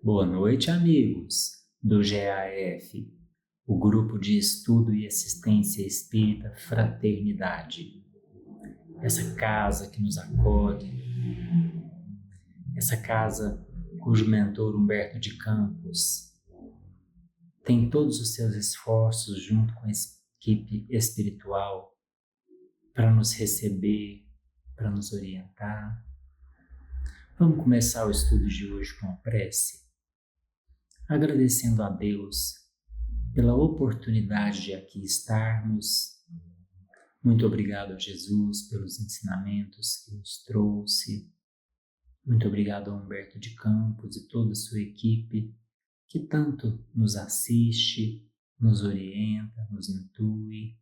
Boa noite, amigos do GAF, o Grupo de Estudo e Assistência Espírita Fraternidade. Essa casa que nos acolhe, essa casa cujo mentor Humberto de Campos tem todos os seus esforços junto com a equipe espiritual para nos receber, para nos orientar. Vamos começar o estudo de hoje com a prece, agradecendo a Deus pela oportunidade de aqui estarmos. Muito obrigado a Jesus pelos ensinamentos que nos trouxe. Muito obrigado a Humberto de Campos e toda a sua equipe que tanto nos assiste, nos orienta, nos intui.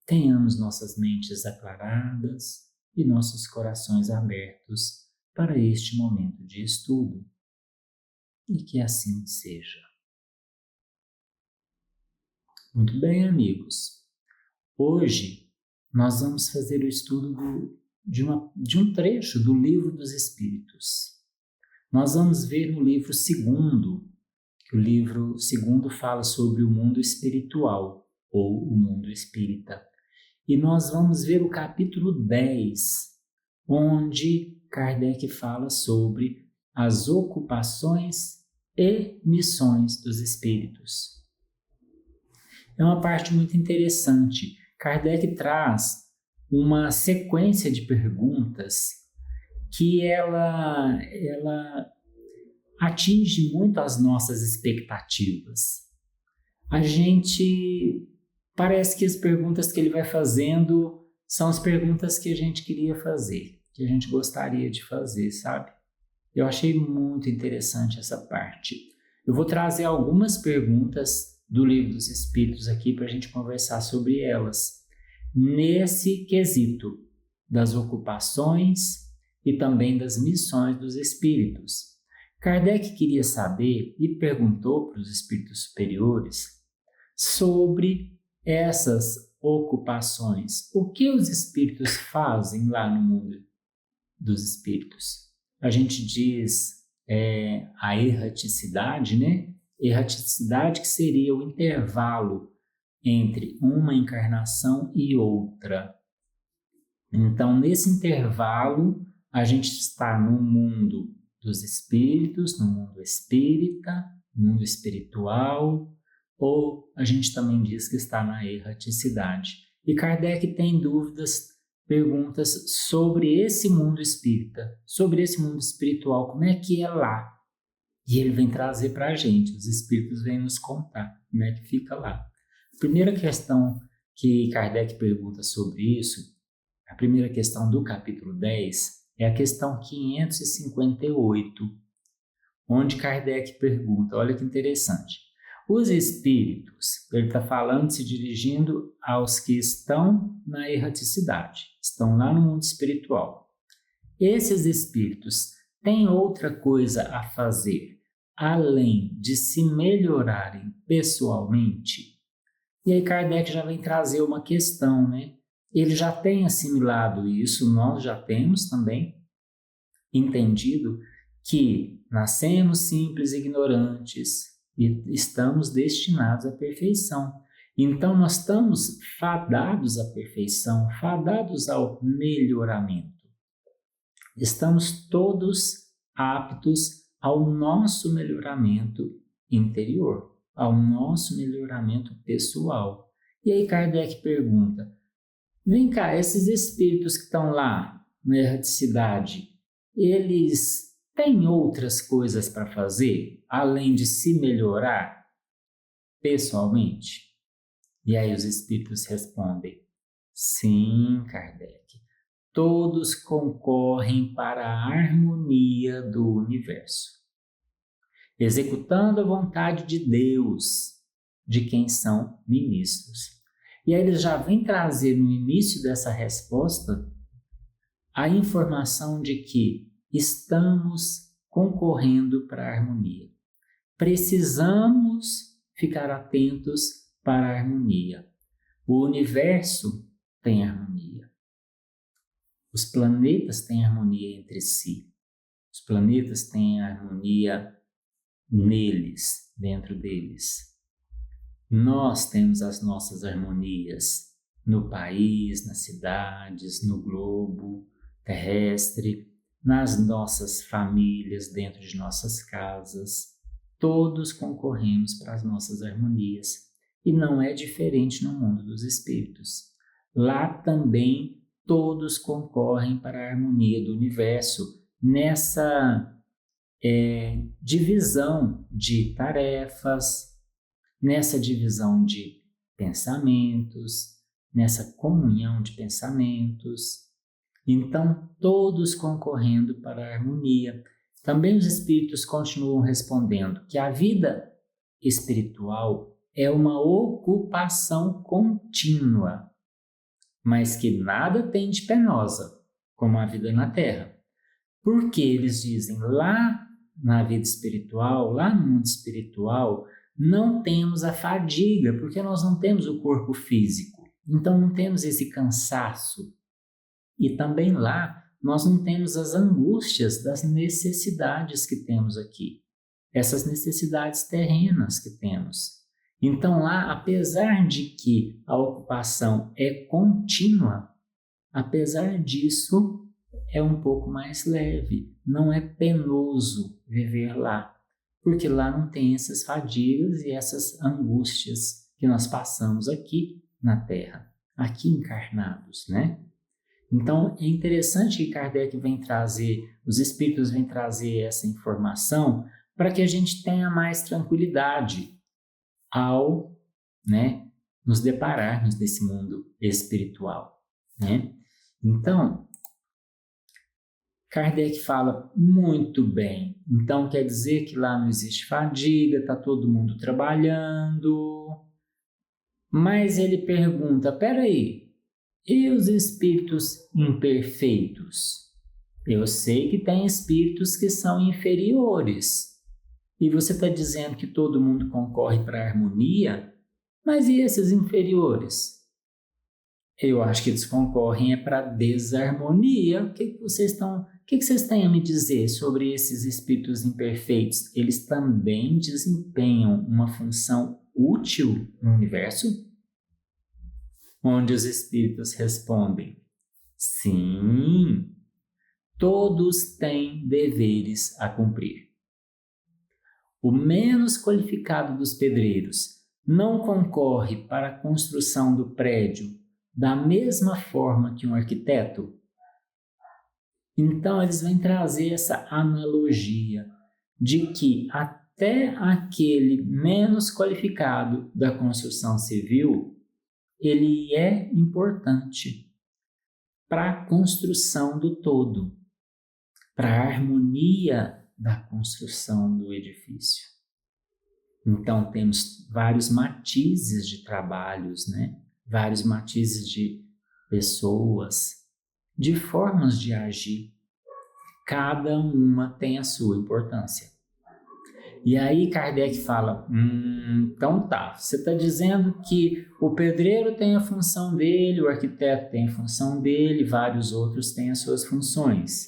Tenhamos nossas mentes aclaradas e nossos corações abertos para este momento de estudo. E que assim seja. Muito bem, amigos. Hoje nós vamos fazer o estudo de um trecho do Livro dos Espíritos. Nós vamos ver no livro 2º, que o livro 2º fala sobre o mundo espiritual, ou o mundo espírita. E nós vamos ver o capítulo 10, onde Kardec fala sobre as ocupações e missões dos espíritos. É uma parte muito interessante. Kardec traz uma sequência de perguntas que ela atinge muito as nossas expectativas. Parece que as perguntas que ele vai fazendo são as perguntas que a gente queria fazer, que a gente gostaria de fazer, sabe? Eu achei muito interessante essa parte. Eu vou trazer algumas perguntas do Livro dos Espíritos aqui para a gente conversar sobre elas, nesse quesito das ocupações e também das missões dos espíritos. Kardec queria saber e perguntou para os espíritos superiores sobre essas ocupações. O que os espíritos fazem lá no mundo dos espíritos? A gente diz a erraticidade, né? Erraticidade que seria o intervalo entre uma encarnação e outra. Então, nesse intervalo, a gente está no mundo dos espíritos, no mundo espírita, no mundo espiritual, ou a gente também diz que está na erraticidade. E Kardec tem perguntas sobre esse mundo espírita, sobre esse mundo espiritual, como é que é lá? E ele vem trazer para a gente, os espíritos vêm nos contar como é que fica lá. A primeira questão que Kardec pergunta sobre isso, a primeira questão do capítulo 10, é a questão 558, onde Kardec pergunta, olha que interessante, os espíritos, ele está falando, se dirigindo aos que estão na erraticidade, estão lá no mundo espiritual. Esses espíritos têm outra coisa a fazer, além de se melhorarem pessoalmente? E aí Kardec já vem trazer uma questão, né? Ele já tem assimilado isso, nós já temos também entendido que nascemos simples e ignorantes e estamos destinados à perfeição. Então nós estamos fadados à perfeição, fadados ao melhoramento. Estamos todos aptos ao nosso melhoramento interior, ao nosso melhoramento pessoal. E aí Kardec pergunta, vem cá, esses espíritos que estão lá na erraticidade, eles têm outras coisas para fazer, além de se melhorar pessoalmente? E aí os espíritos respondem, sim, Kardec. Todos concorrem para a harmonia do universo, executando a vontade de Deus, de quem são ministros. E aí eles já vêm trazer no início dessa resposta a informação de que estamos concorrendo para a harmonia. Precisamos ficar atentos para a harmonia. O universo tem harmonia. Os planetas têm harmonia entre si. Os planetas têm harmonia neles, dentro deles. Nós temos as nossas harmonias no país, nas cidades, no globo terrestre, nas nossas famílias, dentro de nossas casas. Todos concorremos para as nossas harmonias. E não é diferente no mundo dos espíritos. Lá também todos concorrem para a harmonia do universo, nessa divisão de tarefas, nessa divisão de pensamentos, nessa comunhão de pensamentos. Então, todos concorrendo para a harmonia. Também os espíritos continuam respondendo que a vida espiritual é uma ocupação contínua, mas que nada tem de penosa, como a vida na Terra. Porque eles dizem, lá na vida espiritual, lá no mundo espiritual, não temos a fadiga, porque nós não temos o corpo físico. Então não temos esse cansaço. E também lá nós não temos as angústias das necessidades que temos aqui. Essas necessidades terrenas que temos. Então lá, apesar de que a ocupação é contínua, apesar disso, é um pouco mais leve. Não é penoso viver lá. Porque lá não tem essas fadigas e essas angústias que nós passamos aqui na Terra. Aqui encarnados, né? Então, é interessante que Kardec vem trazer, os espíritos vêm trazer essa informação para que a gente tenha mais tranquilidade ao, nos depararmos desse mundo espiritual, né? Então, Kardec fala muito bem. Então, quer dizer que lá não existe fadiga, está todo mundo trabalhando. Mas ele pergunta, peraí, e os espíritos imperfeitos? Eu sei que tem espíritos que são inferiores. E você está dizendo que todo mundo concorre para a harmonia? Mas e esses inferiores? Eu acho que eles concorrem para a desarmonia. O que vocês têm a me dizer sobre esses espíritos imperfeitos? Eles também desempenham uma função útil no universo? Onde os espíritos respondem, sim, todos têm deveres a cumprir. O menos qualificado dos pedreiros não concorre para a construção do prédio da mesma forma que um arquiteto? Então, eles vêm trazer essa analogia de que até aquele menos qualificado da construção civil, ele é importante para a construção do todo, para a harmonia da construção do edifício. Então, temos vários matizes de trabalhos, vários matizes de pessoas, de formas de agir. Cada uma tem a sua importância. E aí Kardec fala, então tá, você está dizendo que o pedreiro tem a função dele, o arquiteto tem a função dele, vários outros têm as suas funções.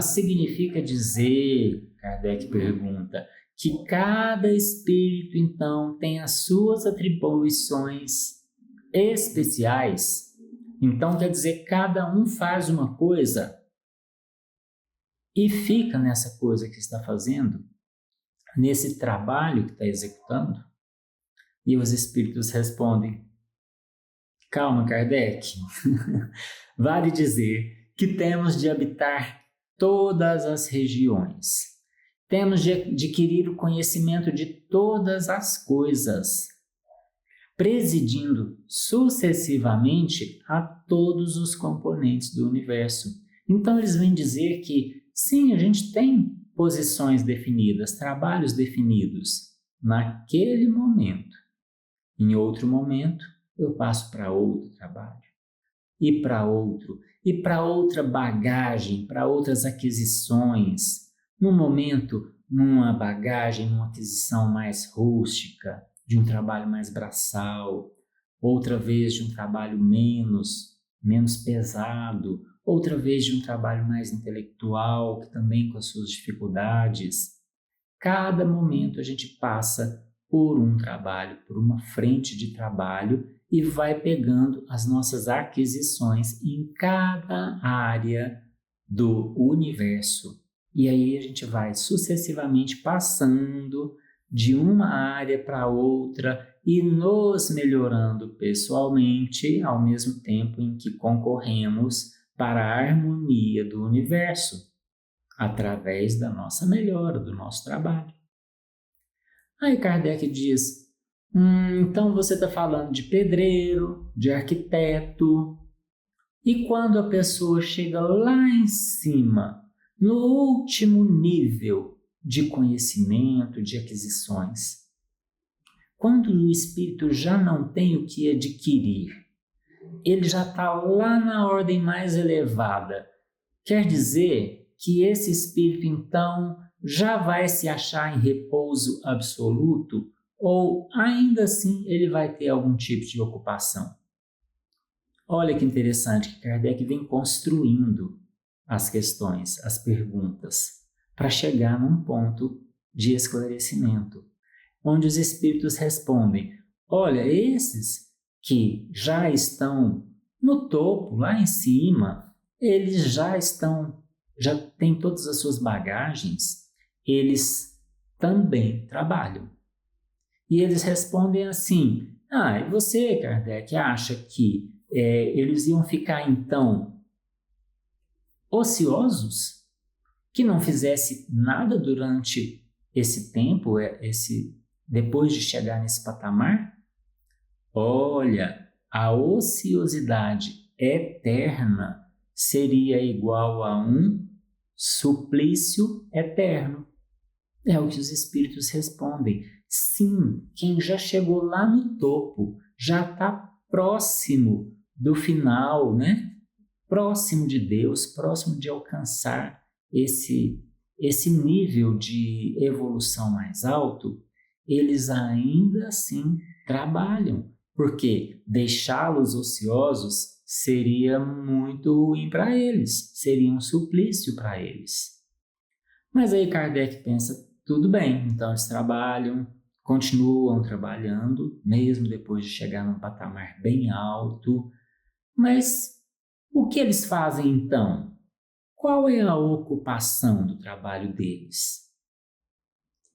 Significa dizer, Kardec pergunta, que cada espírito então tem as suas atribuições especiais? Então quer dizer, cada um faz uma coisa e fica nessa coisa que está fazendo, nesse trabalho que está executando? E os espíritos respondem, calma, Kardec, vale dizer que temos de habitar todas as regiões, temos de adquirir o conhecimento de todas as coisas, presidindo sucessivamente a todos os componentes do universo. Então eles vêm dizer que sim, a gente tem posições definidas, trabalhos definidos naquele momento. Em outro momento, eu passo para outro trabalho, e para outro, e para outra bagagem, para outras aquisições. Num momento, numa bagagem, numa aquisição mais rústica, de um trabalho mais braçal, outra vez de um trabalho menos pesado, outra vez de um trabalho mais intelectual, que também com as suas dificuldades. Cada momento a gente passa por um trabalho, por uma frente de trabalho e vai pegando as nossas aquisições em cada área do universo. E aí a gente vai sucessivamente passando de uma área para outra e nos melhorando pessoalmente, ao mesmo tempo em que concorremos para a harmonia do universo, através da nossa melhora, do nosso trabalho. Aí Kardec diz, então você está falando de pedreiro, de arquiteto, e quando a pessoa chega lá em cima, no último nível de conhecimento, de aquisições, quando o espírito já não tem o que adquirir, ele já está lá na ordem mais elevada, quer dizer que esse espírito então já vai se achar em repouso absoluto ou ainda assim ele vai ter algum tipo de ocupação? Olha que interessante que Kardec vem construindo as questões, as perguntas, para chegar num ponto de esclarecimento, onde os espíritos respondem, olha, esses que já estão no topo, lá em cima, eles já têm todas as suas bagagens, eles também trabalham. E eles respondem assim, e você, Kardec, acha que eles iam ficar, então, ociosos? Que não fizesse nada durante esse tempo, depois de chegar nesse patamar? Olha, a ociosidade eterna seria igual a um suplício eterno. É o que os espíritos respondem. Sim, quem já chegou lá no topo, já está próximo do final, né? Próximo de Deus, próximo de alcançar esse nível de evolução mais alto, eles ainda assim trabalham, porque deixá-los ociosos seria muito ruim para eles, seria um suplício para eles. Mas aí Kardec pensa, tudo bem, então eles trabalham, continuam trabalhando, mesmo depois de chegar num patamar bem alto, mas o que eles fazem então? Qual é a ocupação do trabalho deles?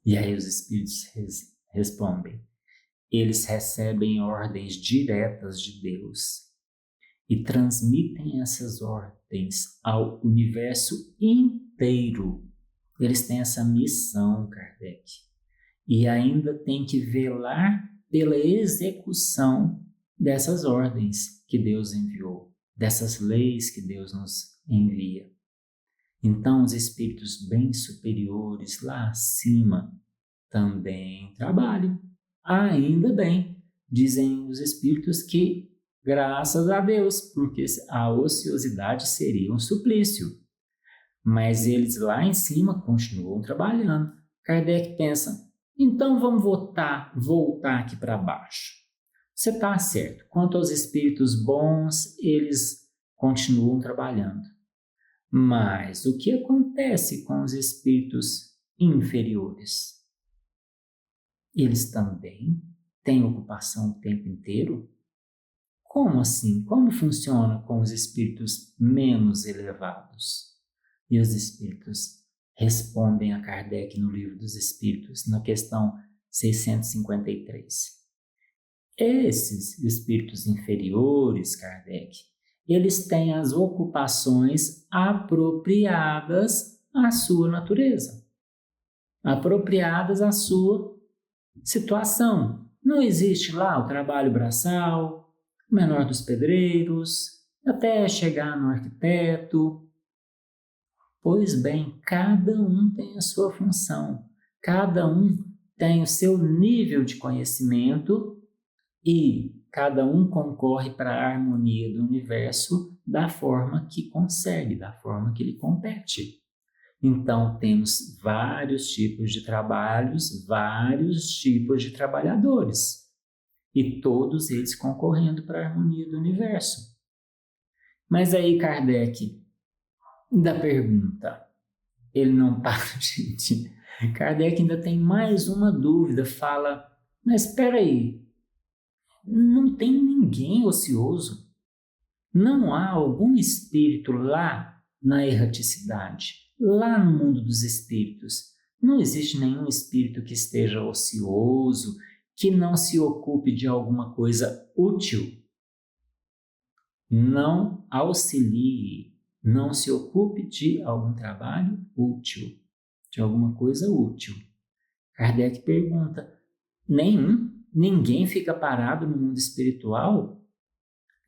E aí os espíritos respondem, eles recebem ordens diretas de Deus e transmitem essas ordens ao universo inteiro. Eles têm essa missão, Kardec, e ainda tem que velar pela execução dessas ordens que Deus enviou, dessas leis que Deus nos envia. Então, os espíritos bem superiores lá acima também trabalham. Ainda bem, dizem os espíritos que, graças a Deus, porque a ociosidade seria um suplício. Mas eles lá em cima continuam trabalhando. Kardec pensa, então vamos voltar aqui para baixo. Você está certo, quanto aos espíritos bons, eles continuam trabalhando. Mas o que acontece com os espíritos inferiores? Eles também têm ocupação o tempo inteiro? Como assim? Como funciona com os espíritos menos elevados? E os espíritos respondem a Kardec no Livro dos Espíritos, na questão 653. Esses espíritos inferiores, Kardec, eles têm as ocupações apropriadas à sua natureza, apropriadas à sua situação. Não existe lá o trabalho braçal, o menor dos pedreiros, até chegar no arquiteto. Pois bem, cada um tem a sua função, cada um tem o seu nível de conhecimento e cada um concorre para a harmonia do universo da forma que consegue, da forma que lhe compete. Então, temos vários tipos de trabalhos, vários tipos de trabalhadores, e todos eles concorrendo para a harmonia do universo. Mas aí Kardec da pergunta, ele não para Kardec ainda tem mais uma dúvida, fala, mas espera aí, não tem ninguém ocioso? Não há algum espírito lá na erraticidade, lá no mundo dos espíritos? Não existe nenhum espírito que esteja ocioso, que não se ocupe de alguma coisa útil? Não auxilie, não se ocupe de algum trabalho útil, de alguma coisa útil. Kardec pergunta, ninguém fica parado no mundo espiritual?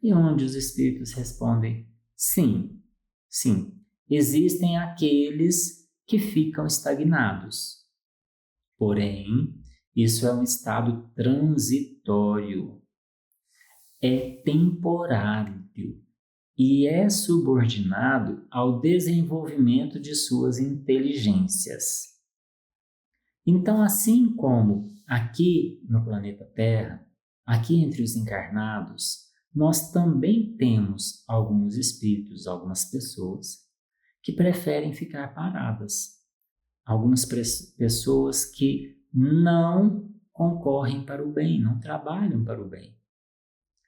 E onde os espíritos respondem, sim, sim, existem aqueles que ficam estagnados. Porém, isso é um estado transitório, é temporário e é subordinado ao desenvolvimento de suas inteligências. Então, assim como aqui no planeta Terra, aqui entre os encarnados, nós também temos alguns espíritos, algumas pessoas que preferem ficar paradas. Algumas pessoas que não concorrem para o bem, não trabalham para o bem.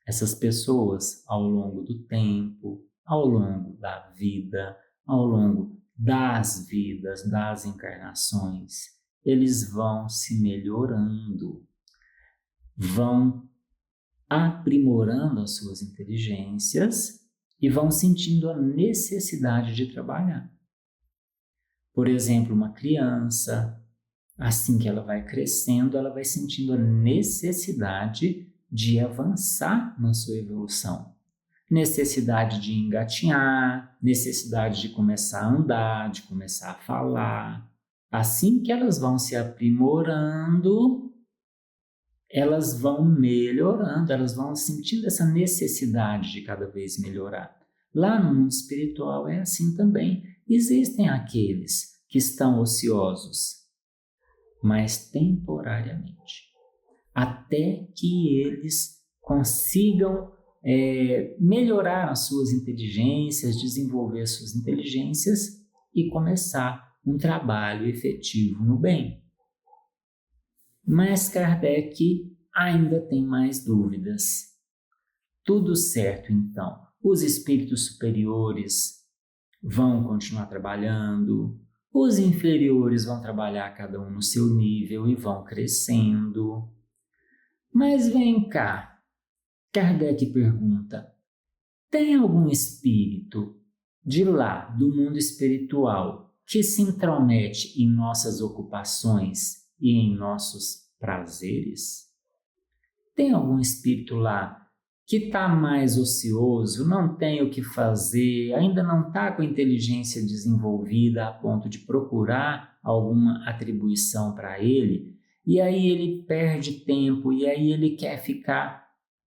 Essas pessoas, ao longo do tempo, ao longo da vida, ao longo das vidas, das encarnações, eles vão se melhorando, vão aprimorando as suas inteligências e vão sentindo a necessidade de trabalhar. Por exemplo, uma criança, assim que ela vai crescendo, ela vai sentindo a necessidade de avançar na sua evolução. Necessidade de engatinhar, necessidade de começar a andar, de começar a falar. Assim que elas vão se aprimorando, elas vão melhorando, elas vão sentindo essa necessidade de cada vez melhorar. Lá no mundo espiritual é assim também. Existem aqueles que estão ociosos, mas temporariamente, até que eles consigam melhorar as suas inteligências, desenvolver as suas inteligências e começar um trabalho efetivo no bem. Mas Kardec ainda tem mais dúvidas. Tudo certo, então. Os espíritos superiores vão continuar trabalhando, os inferiores vão trabalhar cada um no seu nível e vão crescendo. Mas vem cá, Kardec pergunta, tem algum espírito de lá, do mundo espiritual, que se intromete em nossas ocupações e em nossos prazeres? Tem algum espírito lá que está mais ocioso, não tem o que fazer, ainda não está com a inteligência desenvolvida a ponto de procurar alguma atribuição para ele, e aí ele perde tempo, e aí ele quer ficar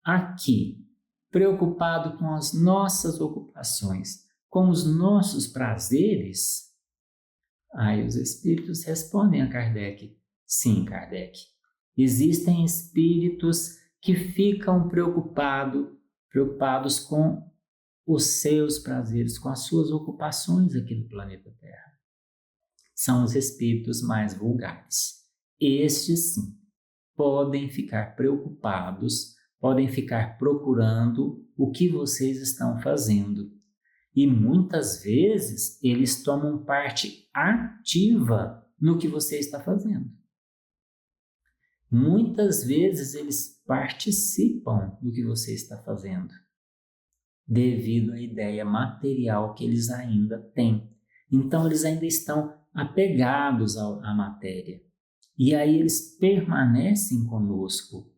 aqui, preocupado com as nossas ocupações, com os nossos prazeres? Aí os espíritos respondem a Kardec, sim, Kardec, existem espíritos que ficam preocupados com os seus prazeres, com as suas ocupações aqui no planeta Terra. São os espíritos mais vulgares. Estes, sim, podem ficar preocupados, podem ficar procurando o que vocês estão fazendo. E muitas vezes eles tomam parte ativa no que você está fazendo. Muitas vezes eles participam do que você está fazendo, devido à ideia material que eles ainda têm. Então, eles ainda estão apegados à matéria. E aí eles permanecem conosco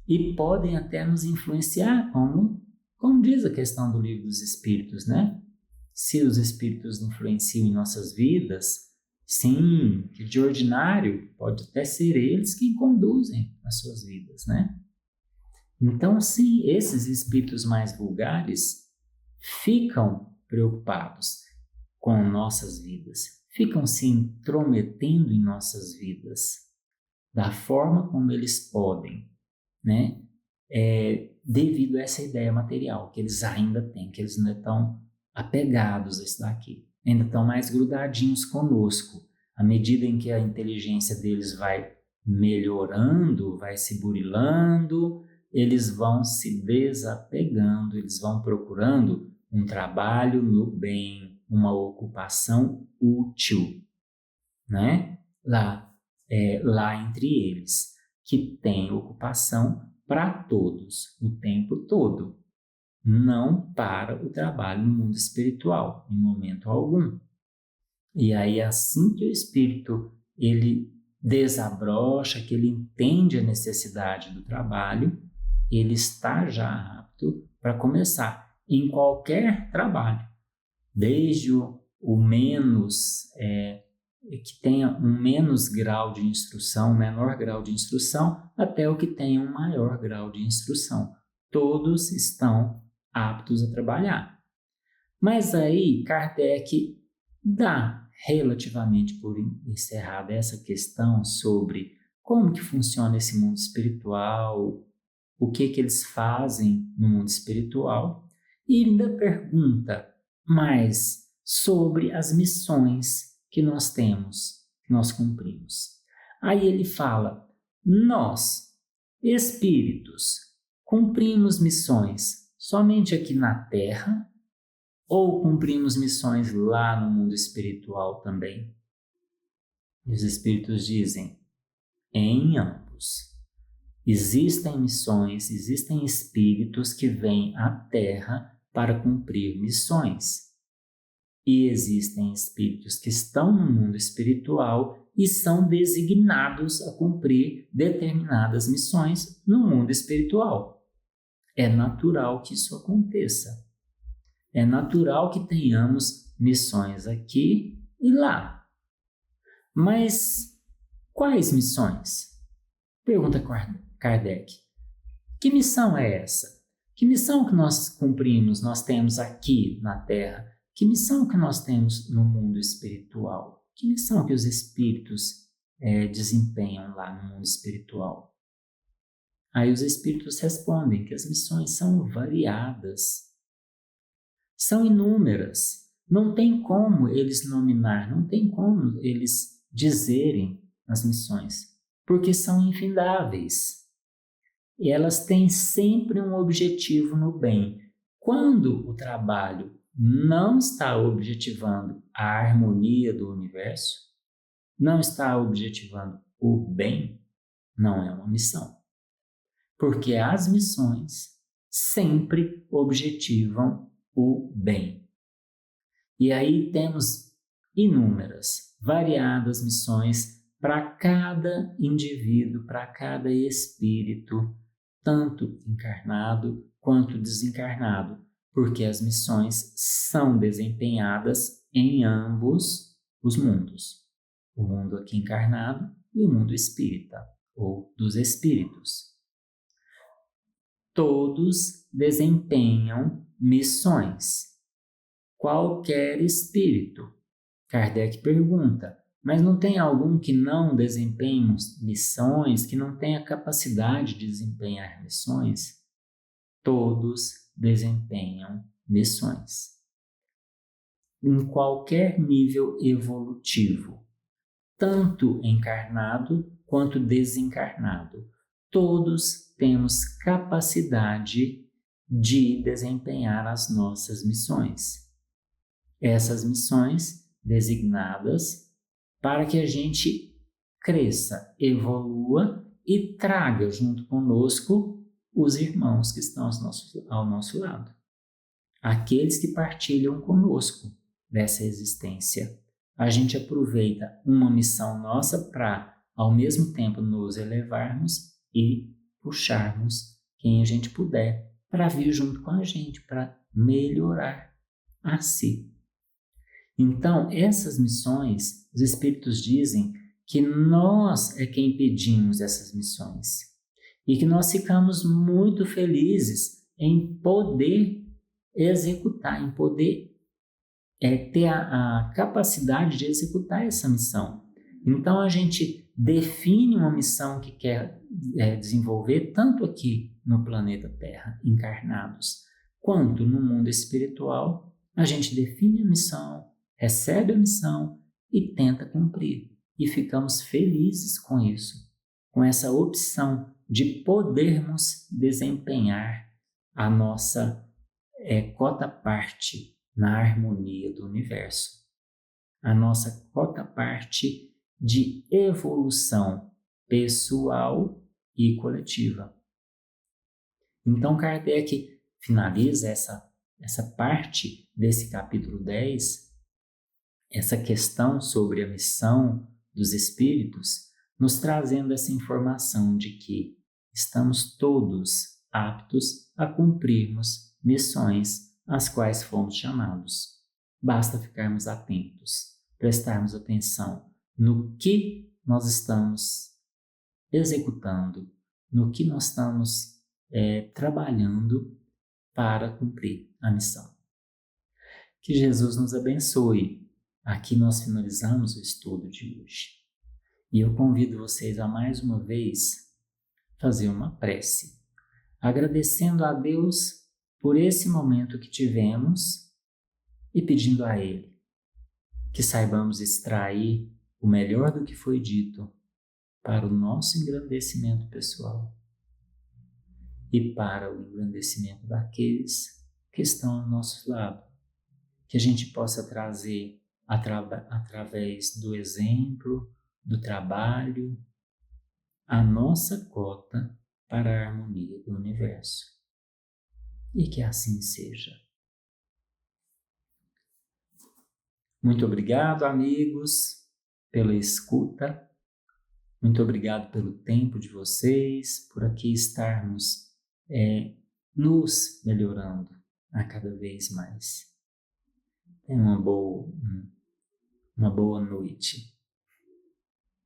e podem até nos influenciar, como diz a questão do Livro dos Espíritos, né? Se os espíritos influenciam em nossas vidas, sim, que de ordinário pode até ser eles quem conduzem as suas vidas, né? Então, sim, esses espíritos mais vulgares ficam preocupados com nossas vidas, ficam se intrometendo em nossas vidas, da forma como eles podem, né? Devido a essa ideia material que eles ainda têm, que eles ainda estão apegados a isso daqui, ainda estão mais grudadinhos conosco, À medida em que a inteligência deles vai melhorando, vai se burilando, eles vão se desapegando, eles vão procurando um trabalho no bem, uma ocupação útil, né? Lá entre eles, que tem ocupação para todos, o tempo todo, não para o trabalho no mundo espiritual, em momento algum. E aí, assim que o espírito ele desabrocha, que ele entende a necessidade do trabalho, ele está já apto para começar em qualquer trabalho, desde o menos, que tenha um menos grau de instrução, um menor grau de instrução, até o que tenha um maior grau de instrução. Todos estão aptos a trabalhar. Mas aí Kardec dá relativamente por encerrada essa questão sobre como que funciona esse mundo espiritual, o que eles fazem no mundo espiritual, e ainda pergunta mais sobre as missões que nós temos, que nós cumprimos. Aí ele fala: nós, espíritos, cumprimos missões somente aqui na Terra ou cumprimos missões lá no mundo espiritual também? E os espíritos dizem: em ambos. Existem missões, existem espíritos que vêm à Terra para cumprir missões. E existem espíritos que estão no mundo espiritual e são designados a cumprir determinadas missões no mundo espiritual. É natural que isso aconteça. É natural que tenhamos missões aqui e lá. Mas quais missões? Pergunta Kardec. Que missão é essa? Que missão que nós cumprimos, nós temos aqui na Terra? Que missão que nós temos no mundo espiritual? Que missão que os espíritos desempenham lá no mundo espiritual? Aí os espíritos respondem que as missões são variadas, são inúmeras. Não tem como eles nominar, não tem como eles dizerem as missões, porque são infindáveis. E elas têm sempre um objetivo no bem. Quando o trabalho não está objetivando a harmonia do universo, não está objetivando o bem, não é uma missão. Porque as missões sempre objetivam o bem. E aí temos inúmeras, variadas missões para cada indivíduo, para cada espírito, tanto encarnado quanto desencarnado, porque as missões são desempenhadas em ambos os mundos, o mundo aqui encarnado e o mundo espírita, ou dos espíritos. Todos desempenham missões. Qualquer espírito. Kardec pergunta: mas não tem algum que não desempenhe missões, que não tenha capacidade de desempenhar missões? Todos desempenham missões. Em qualquer nível evolutivo, tanto encarnado quanto desencarnado, todos temos capacidade de desempenhar as nossas missões. Essas missões designadas para que a gente cresça, evolua e traga junto conosco os irmãos que estão ao nosso lado. Aqueles que partilham conosco dessa existência. A gente aproveita uma missão nossa para, ao mesmo tempo, nos elevarmos e puxarmos quem a gente puder para vir junto com a gente, para melhorar a si. Então, essas missões, os espíritos dizem que nós é quem pedimos essas missões e que nós ficamos muito felizes em poder executar, em poder ter a capacidade de executar essa missão. Então, a gente define uma missão que quer desenvolver tanto aqui no planeta Terra, encarnados, quanto no mundo espiritual. A gente define a missão, recebe a missão e tenta cumprir. E ficamos felizes com isso, com essa opção de podermos desempenhar a nossa cota-parte na harmonia do universo, a nossa cota-parte de evolução pessoal e coletiva. Então, Kardec finaliza essa parte desse capítulo 10, essa questão sobre a missão dos espíritos, nos trazendo essa informação de que estamos todos aptos a cumprirmos missões às quais fomos chamados. Basta ficarmos atentos, prestarmos atenção no que nós estamos executando, no que nós estamos trabalhando para cumprir a missão. Que Jesus nos abençoe. Aqui nós finalizamos o estudo de hoje. E eu convido vocês a mais uma vez fazer uma prece, agradecendo a Deus por esse momento que tivemos e pedindo a Ele que saibamos extrair o melhor do que foi dito para o nosso engrandecimento pessoal e para o engrandecimento daqueles que estão ao nosso lado. Que a gente possa trazer, através do exemplo, do trabalho, a nossa cota para a harmonia do universo. E que assim seja. Muito obrigado, amigos, pela escuta. Muito obrigado pelo tempo de vocês, por aqui estarmos nos melhorando a cada vez mais. Tenha uma boa noite.